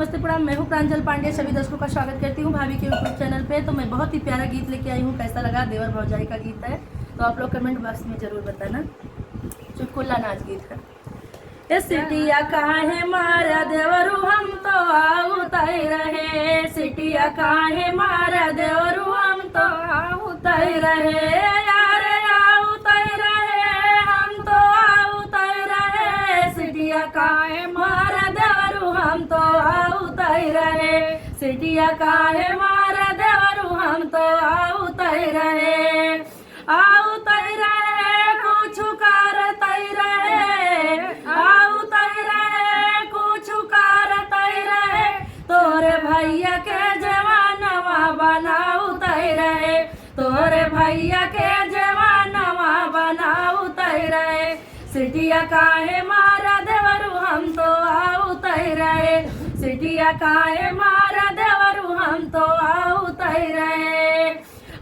नमस्ते प्रणाम। मैं हूँ प्रांजल पांडे। सभी दर्शकों का स्वागत करती हूँ भाभी के यूट्यूब चैनल पे। तो मैं बहुत ही प्यारा गीत लेके आई हूँ। कैसा लगा? देवर भौजाई का गीत है, तो आप लोग कमेंट बॉक्स में जरूर बताना। चुटकुला नाच गीत है। ए सिटिया काहे मारा देवरू हम तो आऊ तय रहे, सिटिया काहे मारा देवरू हम तो आऊ तय रहे, यारे आऊ तय रहे, हम तो आऊ तय रहे, सिटिया काहे मारा देवरू हम तो आऊ तय रहे, सिटिया काहे मारा देवरू हम तो आऊ तय रहे, आऊ तय रहे, कुछ कार तय रहे, आऊ तय रहे, कुछ कार तय रहे, तोरे भैया के जवानवा बनाऊ तय रहे, तोरे भैया के जवानवा बनाऊ तय रहे, सिटिया काहे मारा देवरू हम तो आऊ तय रहे, सिटिया काहे मारा देवरू हम तो आऊ तय रहे,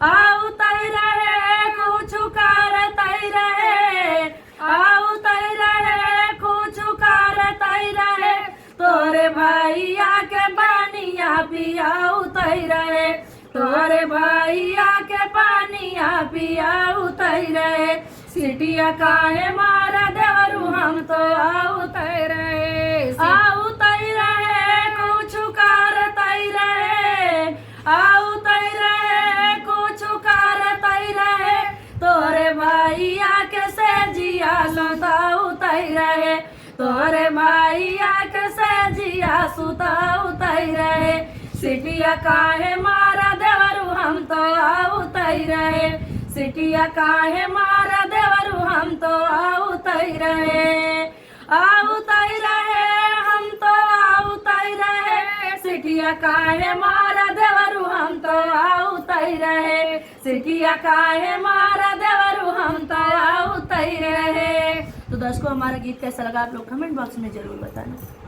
आऊ तय रहे, कुछ कार तय रहे, आऊ तय रहे, कुछ कार तय रहे, तोरे भैया के पानिया पियाऊ तय रहे, तोरे भैया के पानिया पियाऊ तय रहे, सिटिया काहे मारा देवरू हम तो आऊ तय रहे, आऊ तय रहे, कुछ कार तय रहे, आऊ तय रहे, कुछ कार तय रहे, तोरे भैया के सेजिया सुताऊ तय रहे, तोरे भैया के सेजिया सुताऊ तय रहे, सिटिया काहे मारा देवरू हम तो आऊ तय रहे, सिटिया काहे मारा देवरू हम तो आऊ तय रहे, आऊ तय रहे, हम तो आऊ तय रहे, सिटिया काहे मारा देवरू हम तो आऊ तय रहे, सिटिया काहे मारा देवरू हम तो आऊ तय रहे। तो दर्शकों, हमारा गीत कैसा लगा आप लोग कमेंट बॉक्स में जरूर बताना।